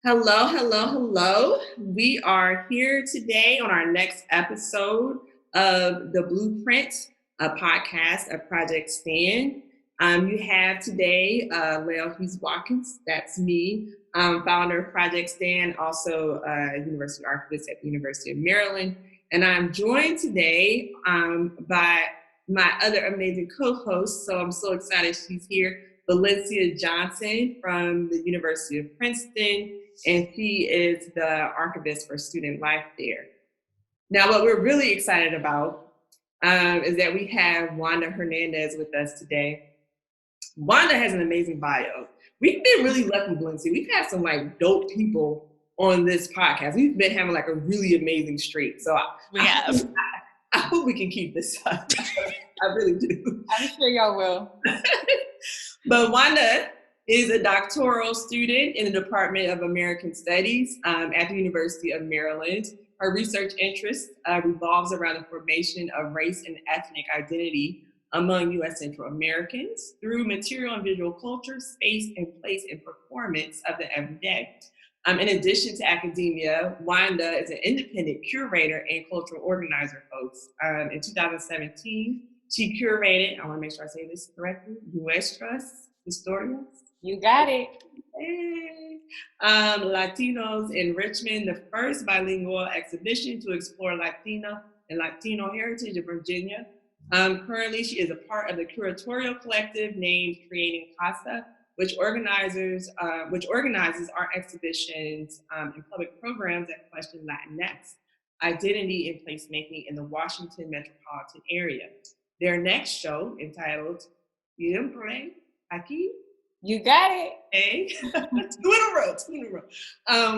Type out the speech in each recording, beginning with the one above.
Hello, hello, hello. We are here today on our next episode of The Blueprint, a podcast of Project Stand. You have today Lael Hughes Watkins, that's me, founder of Project Stand, also University Archivist at the University of Maryland. And I'm joined today by my other amazing co-host, so I'm so excited she's here, Valencia Johnson from the University of Princeton, and she is the archivist for student life there. Now, what we're really excited about is that we have Wanda Hernandez with us today. Wanda has an amazing bio. We've been really lucky, Valencia. We've had some dope people on this podcast. We've been having a really amazing streak. So I hope we can keep this up. I really do. I'm sure y'all will. But Wanda is a doctoral student in the Department of American Studies at the University of Maryland. Her research interest revolves around the formation of race and ethnic identity among U.S. Central Americans through material and visual culture, space and place and performance of the everyday. In addition to academia, Wanda is an independent curator and cultural organizer host. In 2017, she curated, I want to make sure I say this correctly, Nuestras Historias. You got it. Hey. Latinos in Richmond, the first bilingual exhibition to explore Latina and Latino heritage in Virginia. Currently, she is a part of the curatorial collective named Creating Casa, which organizes our exhibitions and public programs that question Latinx identity and placemaking in the Washington metropolitan area. Their next show, entitled Siempre Aquí. You got it. Hey, two in a row.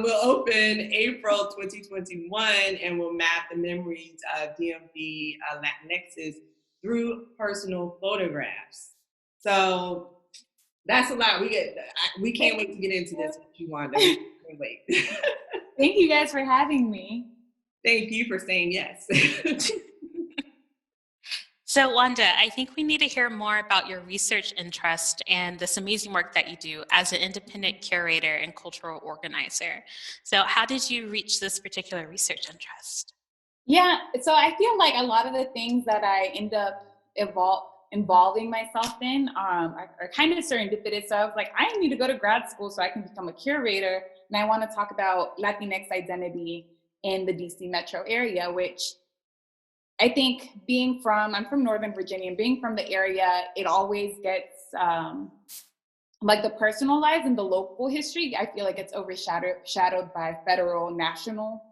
Will open April 2021 and will map the memories of DMV Latinxs through personal photographs. So that's a lot. We can't wait to get into this with you, Wanda. We can't wait. Thank you guys for having me. Thank you for saying yes. So Wanda, I think we need to hear more about your research interest and this amazing work that you do as an independent curator and cultural organizer. So how did you reach this particular research interest? Yeah, so I feel like a lot of the things that I end up involving myself in are kind of serendipitous. So I was like, I need to go to grad school so I can become a curator. And I want to talk about Latinx identity in the DC metro area, which I think I'm from Northern Virginia, and being from the area, it always gets the personal lives and the local history. I feel like it's overshadowed by federal, national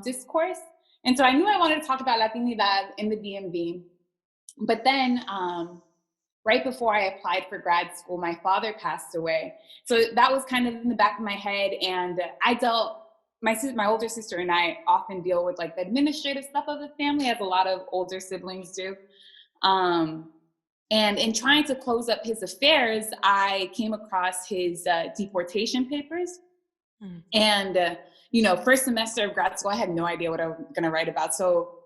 discourse. And so I knew I wanted to talk about Latinidad in the DMV. But then right before I applied for grad school, my father passed away. So that was kind of in the back of my head. And my older sister and I often deal with the administrative stuff of the family, as a lot of older siblings do. And in trying to close up his affairs, I came across his deportation papers. And, first semester of grad school, I had no idea what I was going to write about. So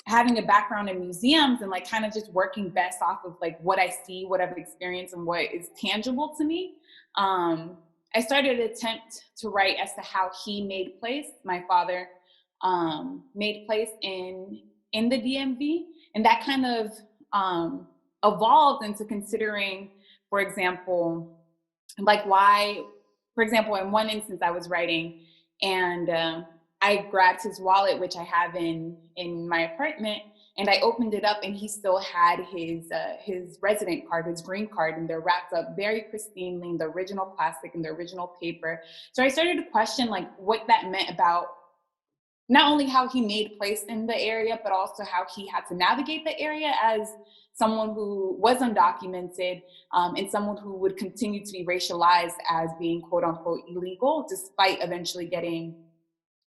having a background in museums and kind of just working best off of what I see, what I've experienced, and what is tangible to me, I started an attempt to write as to how he made place, my father, made place in the DMV. And that kind of evolved into considering, for example, why, for example, in one instance I was writing and I grabbed his wallet, which I have in my apartment, and I opened it up and he still had his resident card, his green card, and they're wrapped up very pristinely in the original plastic and the original paper. So I started to question what that meant about not only how he made place in the area, but also how he had to navigate the area as someone who was undocumented and someone who would continue to be racialized as being quote unquote illegal, despite eventually getting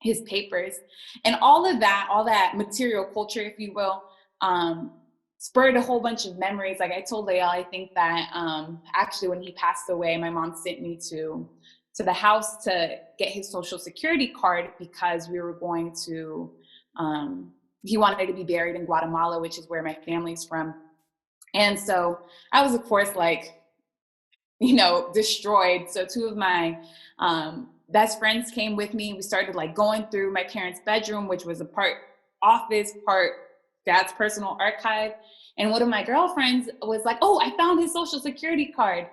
his papers. And all that material culture, if you will, spurred a whole bunch of memories. Like I told Lael, I think that actually when he passed away, my mom sent me to the house to get his social security card because we were going to, he wanted to be buried in Guatemala, which is where my family's from. And so I was, of course, destroyed. So two of my best friends came with me. We started like going through my parents' bedroom, which was a part office, part dad's personal archive. And one of my girlfriends was like, oh, I found his social security card.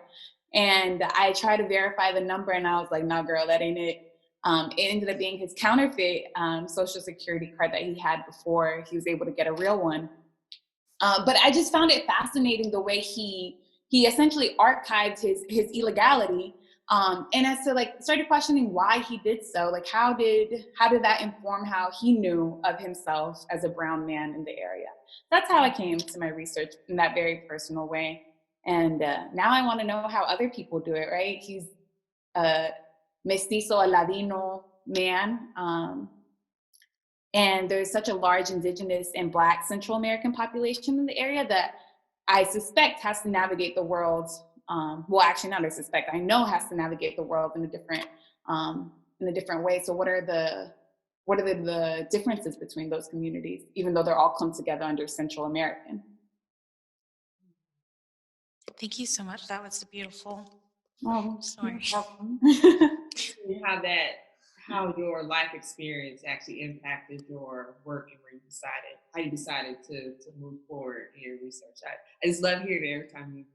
And I tried to verify the number, and I was like, no, girl, that ain't it. It ended up being his counterfeit social security card that he had before he was able to get a real one. But I just found it fascinating the way he essentially archived his illegality. And as to like started questioning why he did so, like how did that inform how he knew of himself as a brown man in the area? That's how I came to my research in that very personal way. And now I want to know how other people do it, right? He's a mestizo, a Ladino man. And there's such a large indigenous and Black Central American population in the area that I suspect has to navigate the world. Well, actually, not I suspect, I know has to navigate the world in a different way. So what are the differences between those communities, even though they're all clumped together under Central American? Thank you so much. That was a beautiful story. How your life experience actually impacted your work and how you decided to move forward in your research. I just love hearing it every time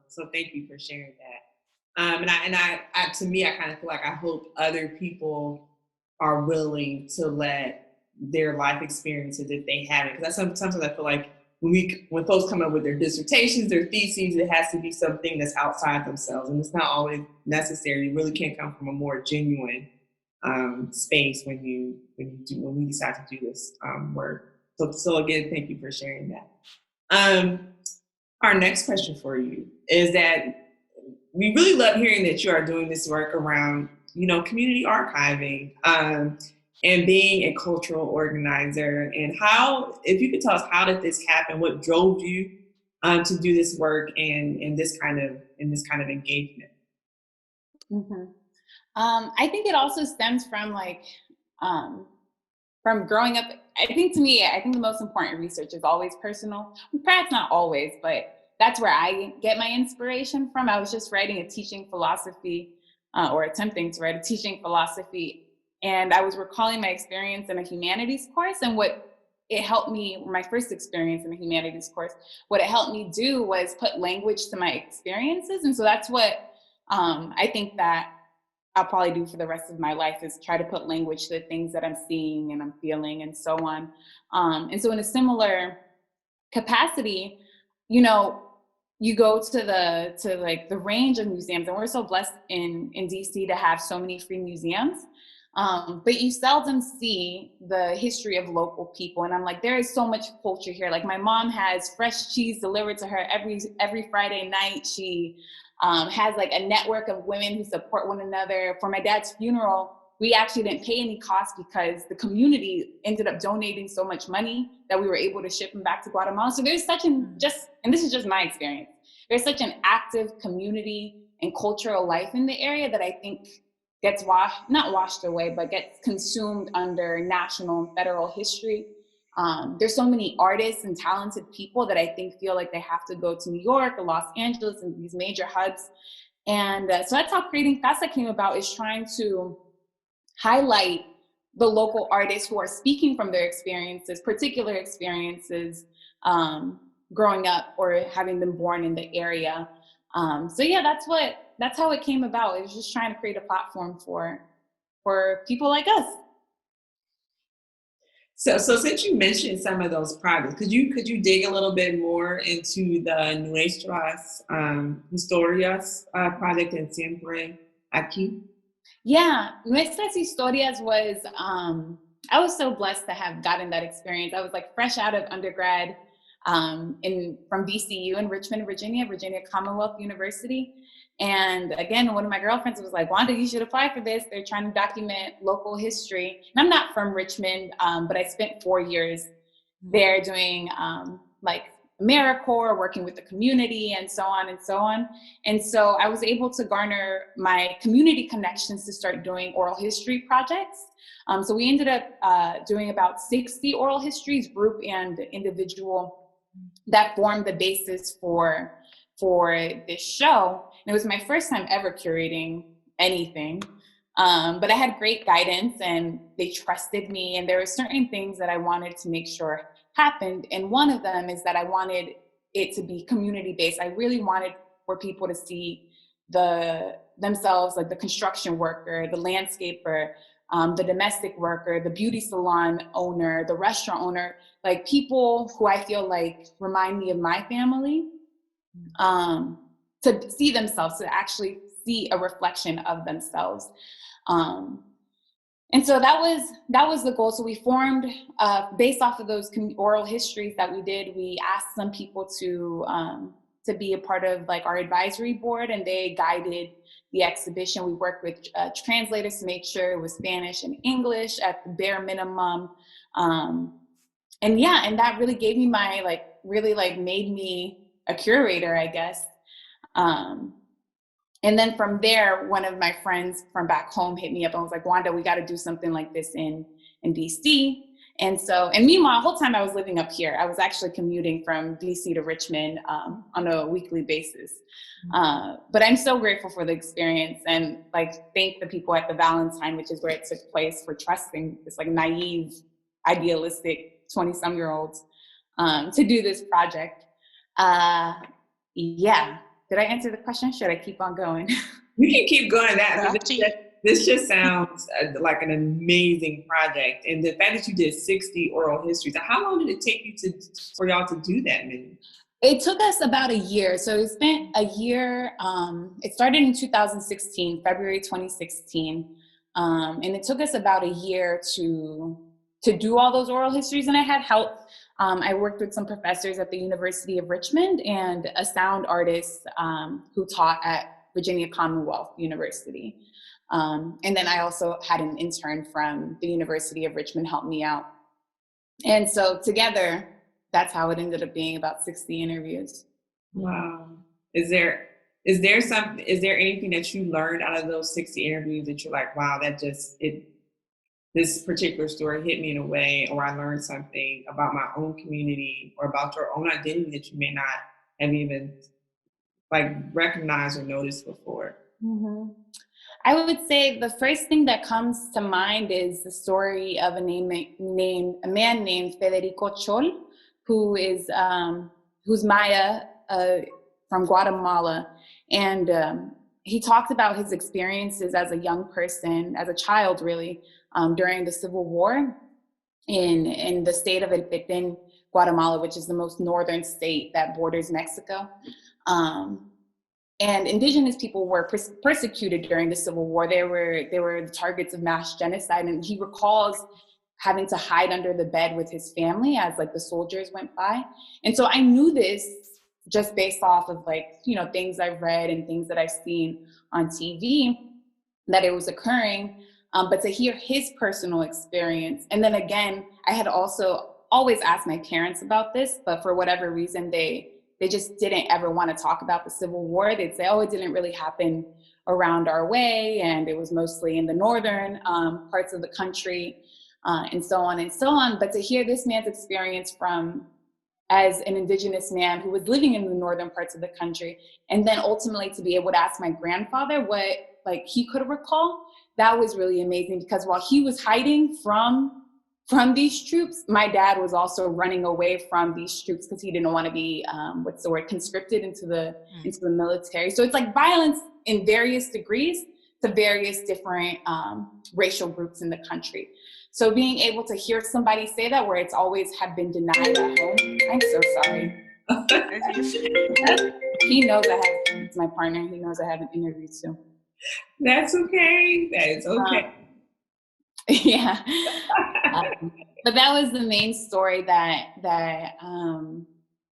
so thank you for sharing that. And I to me, I kind of feel like I hope other people are willing to let their life experiences, if they haven't, because sometimes I feel like when folks come up with their dissertations, their theses, it has to be something that's outside themselves, and it's not always necessary. It really can come from a more genuine space when we decide to do this work. So again, thank you for sharing that. Our next question for you is that we really love hearing that you are doing this work around, community archiving. And being a cultural organizer, and if you could tell us, how did this happen? What drove you to do this work and in this kind of engagement? Mm-hmm. I think it also stems from from growing up. I think the most important research is always personal. Perhaps not always, but that's where I get my inspiration from. I was just writing a teaching philosophy, or attempting to write a teaching philosophy. And I was recalling my experience in a humanities course, and what it helped me, my first experience in a humanities course, what it helped me do was put language to my experiences. And so that's what I think that I'll probably do for the rest of my life, is try to put language to the things that I'm seeing and I'm feeling and so on. And so in a similar capacity, you go to the range of museums, and we're so blessed in DC to have so many free museums. But you seldom see the history of local people. And I'm like, there is so much culture here. Like, my mom has fresh cheese delivered to her every Friday night. She has like a network of women who support one another. For my dad's funeral, we actually didn't pay any cost because the community ended up donating so much money that we were able to ship him back to Guatemala. So there's and this is just my experience, there's such an active community and cultural life in the area that I think gets not washed away, but gets consumed under national and federal history. There's so many artists and talented people that I think feel like they have to go to New York or Los Angeles and these major hubs. And so that's how Creating Casa came about, is trying to highlight the local artists who are speaking from their experiences, particular experiences, growing up or having been born in the area. So yeah, that's how it came about. It was just trying to create a platform for people like us. So since you mentioned some of those projects, could you dig a little bit more into the Nuestras Historias project in Siempre Aquí? Yeah, Nuestras Historias was, I was so blessed to have gotten that experience. I was like fresh out of undergrad from VCU in Richmond, Virginia Commonwealth University. And again, one of my girlfriends was like, Wanda, you should apply for this. They're trying to document local history. And I'm not from Richmond, but I spent 4 years there doing like AmeriCorps, working with the community and so on and so on. And so I was able to garner my community connections to start doing oral history projects. So we ended up doing about 60 oral histories, group and individual, that formed the basis for this show. And it was my first time ever curating anything. But I had great guidance and they trusted me. And there were certain things that I wanted to make sure happened. And one of them is that I wanted it to be community-based. I really wanted for people to see themselves, like the construction worker, the landscaper, the domestic worker, the beauty salon owner, the restaurant owner, like people who I feel like remind me of my family, to see themselves, to actually see a reflection of themselves. And so that was the goal. So we formed, based off of those oral histories that we did, we asked some people to be a part of like our advisory board, and they guided the exhibition. We worked with translators to make sure it was Spanish and English at the bare minimum. And that really gave me my, made me a curator, I guess. And then from there, one of my friends from back home hit me up and was like, Wanda, we got to do something like this in DC. And meanwhile, the whole time I was living up here, I was actually commuting from DC to Richmond on a weekly basis. But I'm so grateful for the experience, and thank the people at the Valentine, which is where it took place, for trusting this naive, idealistic 20-some-year-olds to do this project. Did I answer the question? Should I keep on going? You can keep going. This just sounds like an amazing project. And the fact that you did 60 oral histories, how long did it take you for y'all to do that many? It took us about a year. So we spent a year. It started in 2016, February 2016. And it took us about a year to do all those oral histories. And I had help. I worked with some professors at the University of Richmond and a sound artist who taught at Virginia Commonwealth University. And then I also had an intern from the University of Richmond help me out. And so together, that's how it ended up being about 60 interviews. Wow. Is there anything that you learned out of those 60 interviews that you're like, wow, this particular story hit me in a way, or I learned something about my own community or about your own identity that you may not have even recognized or noticed before? Mm-hmm. I would say the first thing that comes to mind is the story of a man named Federico Chol, who's Maya from Guatemala, and he talks about his experiences as a young person, as a child, really. During the Civil War in the state of Ep4, Guatemala, which is the most northern state that borders Mexico. And indigenous people were persecuted during the Civil War. They were the targets of mass genocide. And he recalls having to hide under the bed with his family as the soldiers went by. And so I knew this just based off of things I've read and things that I've seen on TV, that it was occurring. But to hear his personal experience. And then again, I had also always asked my parents about this, but for whatever reason, they just didn't ever want to talk about the Civil War. They'd say, oh, it didn't really happen around our way, and it was mostly in the northern parts of the country, and so on and so on. But to hear this man's experience as an indigenous man who was living in the northern parts of the country, and then ultimately to be able to ask my grandfather what he could recall, that was really amazing, because while he was hiding from these troops, my dad was also running away from these troops because he didn't want to be, conscripted into the military. So it's violence in various degrees to various different racial groups in the country. So being able to hear somebody say that, where it's always have been denied at home, I'm so sorry. He knows it's my partner. He knows I have an interview too. That's okay. That is okay. Yeah. But that was the main story that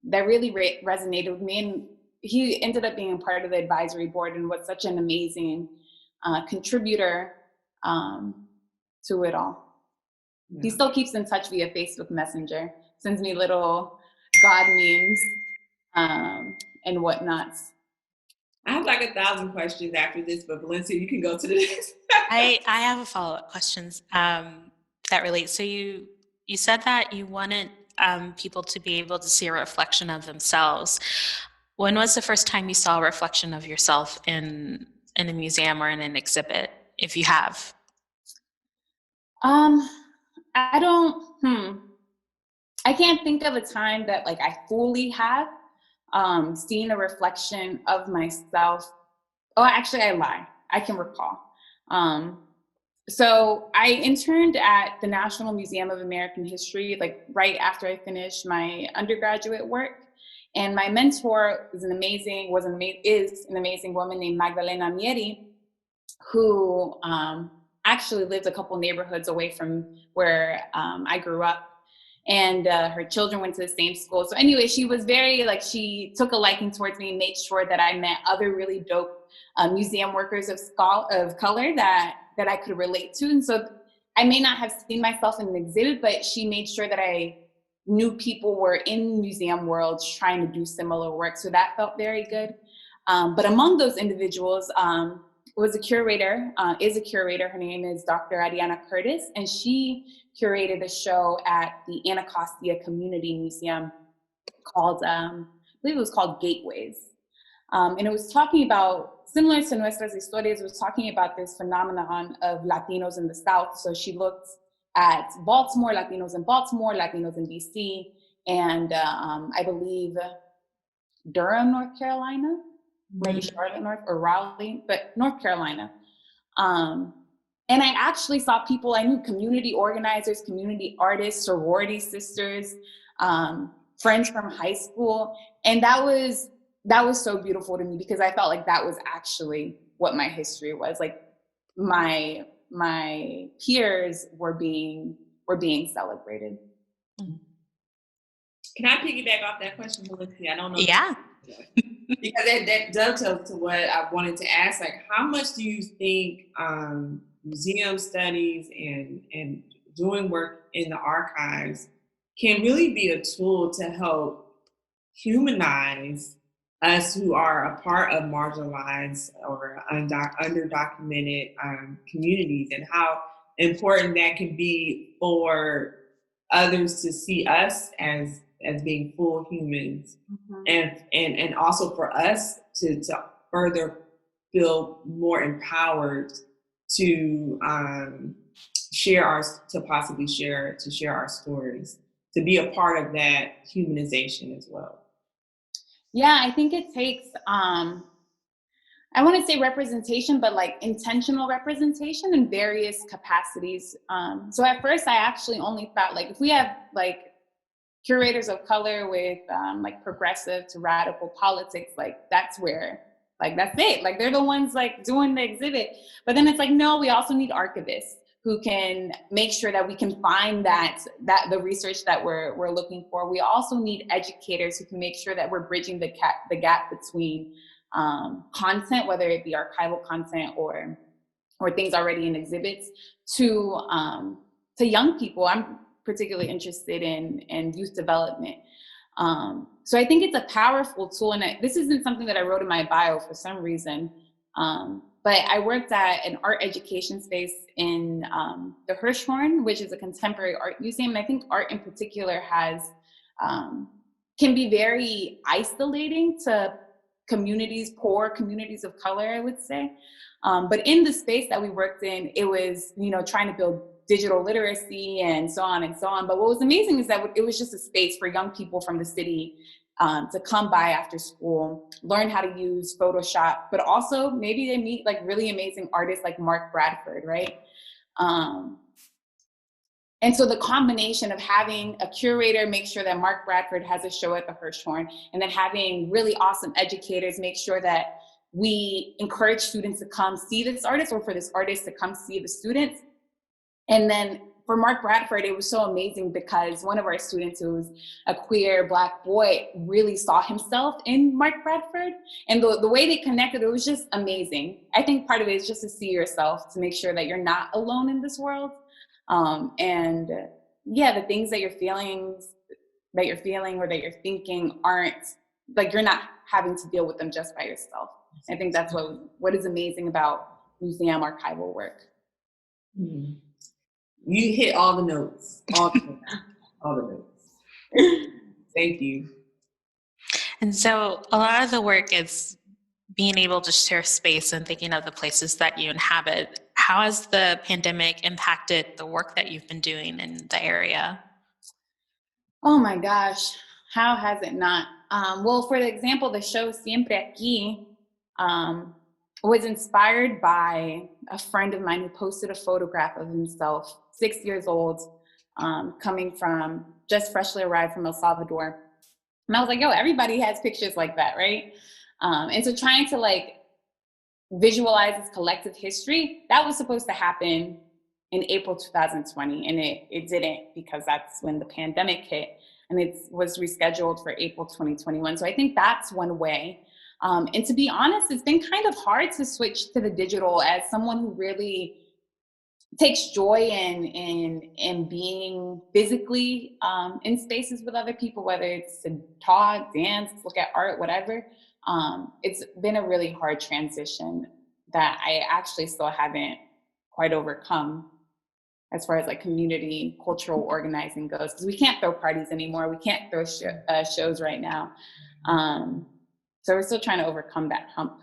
really resonated with me. And he ended up being a part of the advisory board and was such an amazing contributor to it all. Yeah. He still keeps in touch via Facebook Messenger, sends me little God memes and whatnots. I have 1,000 questions after this, but Valencia, you can go to the next. I have a follow-up questions that relate. So you said that you wanted people to be able to see a reflection of themselves. When was the first time you saw a reflection of yourself in in a museum or in an exhibit, if you have? I don't, I can't think of a time that like I fully have seen a reflection of myself. Oh, actually, I lie. I can recall. So I interned at the National Museum of American History, like right after I finished my undergraduate work. And my mentor is an amazing woman named Magdalena Mieri, who actually lived a couple neighborhoods away from where I grew up. And her children went to the same school. So anyway, she was very, like, she took a liking towards me and made sure that I met other really dope museum workers of color that I could relate to. And so I may not have seen myself in an exhibit, but she made sure that I knew people were in museum worlds trying to do similar work. So that felt very good. But among those individuals was a curator, is a curator. Her name is Dr. Ariana Curtis, and she curated a show at the Anacostia Community Museum called, I believe it was called Gateways. And it was talking about, similar to Nuestras Historias, it was talking about this phenomenon of Latinos in the South. So she looked at Baltimore, Latinos in Baltimore, Latinos in DC, and I believe Durham, North Carolina, maybe Charlotte, or Raleigh, but North Carolina. And I actually saw people I knew, community organizers, community artists, sorority sisters, friends from high school. And that was so beautiful to me, because I felt like that was actually what my history was. Like my peers were being celebrated. Can I piggyback off that question, Melissa? I don't know. Yeah. Because that dovetails to what I wanted to ask. Like, how much do you think museum studies and doing work in the archives can really be a tool to help humanize us who are a part of marginalized or underdocumented communities, and how important that can be for others to see us as being full humans, and also for us to further feel more empowered to share our stories, to be a part of that humanization as well. Yeah, I think it takes, I want to say representation, but like intentional representation in various capacities. So at first I actually only thought, like, if we have like curators of color with like progressive to radical politics, like that's where, like, that's it. Like they're the ones like doing the exhibit. But then it's like, no, we also need archivists who can make sure that we can find that the research that we're looking for. We also need educators who can make sure that we're bridging the gap between content, whether it be archival content or things already in exhibits, to young people. I'm particularly interested in youth development. So I think it's a powerful tool, and this isn't something that I wrote in my bio for some reason, but I worked at an art education space in the Hirshhorn, which is a contemporary art museum. And I think art in particular can be very isolating to poor communities of color, I would say. But in the space that we worked in, it was, trying to build digital literacy and so on and so on. But what was amazing is that it was just a space for young people from the city to come by after school, learn how to use Photoshop, but also maybe they meet like really amazing artists like Mark Bradford, right? And so the combination of having a curator make sure that Mark Bradford has a show at the Hirshhorn, and then having really awesome educators make sure that we encourage students to come see this artist, or for this artist to come see the students. And then for Mark Bradford, it was so amazing because one of our students, who was a queer Black boy, really saw himself in Mark Bradford. And the way they connected, it was just amazing. I think part of it is just to see yourself, to make sure that you're not alone in this world. And yeah, the things that you're feeling or that you're thinking aren't, like, you're not having to deal with them just by yourself. I think that's what is amazing about museum archival work. Mm-hmm. You hit all the notes, all the notes. Thank you. And so a lot of the work is being able to share space and thinking of the places that you inhabit, how has the pandemic impacted the work that you've been doing in the area? Oh my gosh, how has it not? Well, for example, the show Siempre Aquí was inspired by a friend of mine who posted a photograph of himself, 6 years old, coming from, just freshly arrived from El Salvador. And I was like, yo, everybody has pictures like that, right? And so trying to like visualize this collective history, that was supposed to happen in April 2020, and it didn't, because that's when the pandemic hit, and it was rescheduled for April 2021. So I think that's one way. And to be honest, it's been kind of hard to switch to the digital as someone who really takes joy in being physically in spaces with other people, whether it's to talk, dance, look at art, whatever. It's been a really hard transition that I actually still haven't quite overcome as far as like community cultural organizing goes, because we can't throw parties anymore. We can't throw shows right now. So we're still trying to overcome that hump.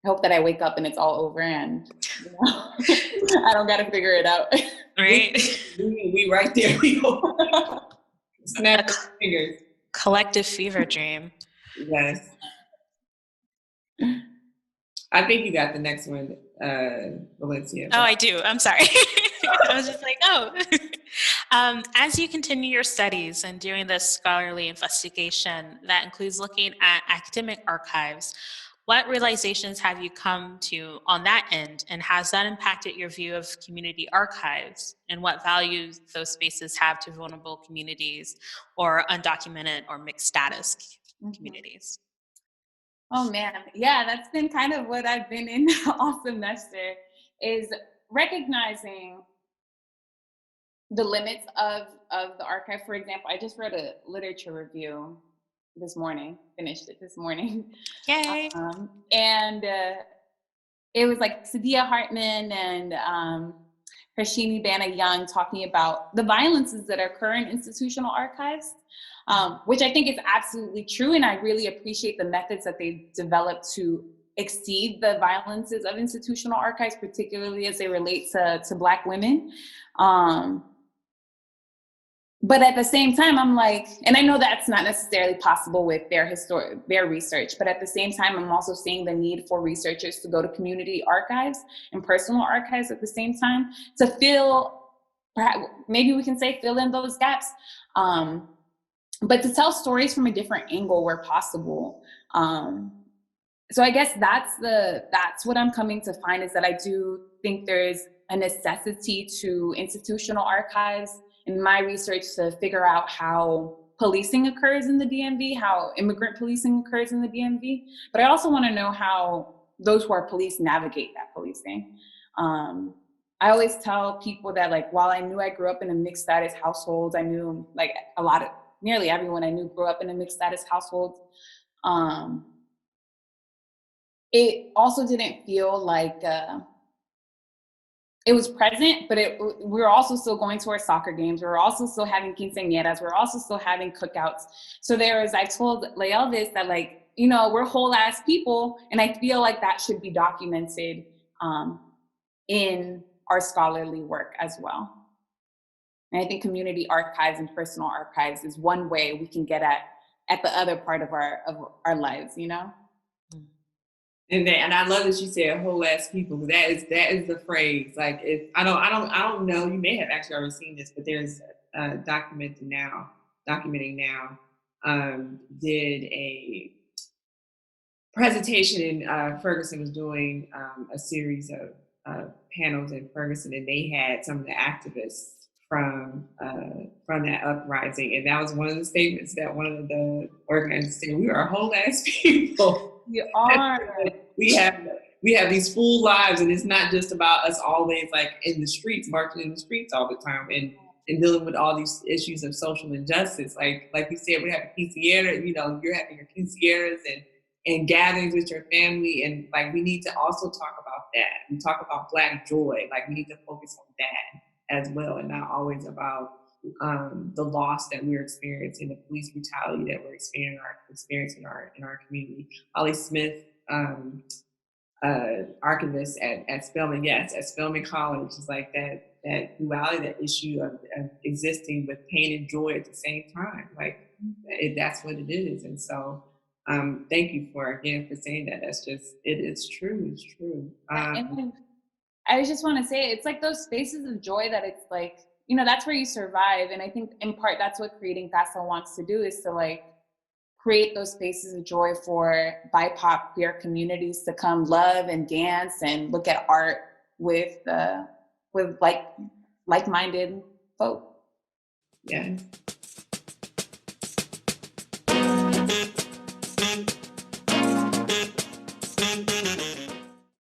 I hope that I wake up and it's all over and I don't got to figure it out. Right? We right there. We snap the fingers. Collective fever dream. Yes. I think you got the next one, Valencia. Oh, I do. I'm sorry. I was just like, oh. As you continue your studies and doing this scholarly investigation that includes looking at academic archives, what realizations have you come to on that end, and has that impacted your view of community archives and what values those spaces have to vulnerable communities or undocumented or mixed status communities? Oh man, yeah, that's been kind of what I've been in all semester, is recognizing the limits of the archive. For example, I just wrote a literature review this morning, finished it this morning. Yay. And it was like Sadia Hartman and Hashimi Bana Young talking about the violences that occur in institutional archives, which I think is absolutely true. And I really appreciate the methods that they've developed to exceed the violences of institutional archives, particularly as they relate to Black women. But at the same time, I'm like, and I know that's not necessarily possible with their research, but at the same time, I'm also seeing the need for researchers to go to community archives and personal archives at the same time to fill, perhaps, maybe we can say fill in those gaps, but to tell stories from a different angle where possible. So I guess that's what I'm coming to find, is that I do think there's a necessity to institutional archives in my research to figure out how policing occurs in the DMV, how immigrant policing occurs in the DMV. But I also want to know how those who are policed navigate that policing. I always tell people that, like, while I knew I grew up in a mixed status household, I knew like nearly everyone I knew grew up in a mixed status household. It also didn't feel like it was present, but we were also still going to our soccer games. We were also still having quinceañeras. We were also still having cookouts. So I told Lael this, that like, we're whole ass people. And I feel like that should be documented in our scholarly work as well. And I think community archives and personal archives is one way we can get at the other part of our lives, And I love that you said "whole ass people." That is the phrase. Like, I don't know. You may have actually already seen this, but there's documenting now. Did a presentation in Ferguson, was doing a series of panels in Ferguson, and they had some of the activists from that uprising, and that was one of the statements that one of the organizers said: "We are whole ass people." You are. We have these full lives, and it's not just about us always like in the streets, marching in the streets all the time, and dealing with all these issues of social injustice. Like you said, we have a quinceañera. You're having your quinceañeras and gatherings with your family, and like we need to also talk about that. We talk about Black joy. Like we need to focus on that as well, and not always about the loss that we're experiencing, the police brutality that we're experiencing in our community. Holly Smith, archivist at Spelman, yes, at Spelman College, is like that duality, that issue of existing with pain and joy at the same time. Like that's what it is. And so thank you for saying that. It is true. It's true. And then I just want to say, it's like those spaces of joy that it's like, that's where you survive. And I think in part, that's what Creating Casa wants to do, is to like create those spaces of joy for BIPOC queer communities to come love and dance and look at art with like-minded folk. Yeah.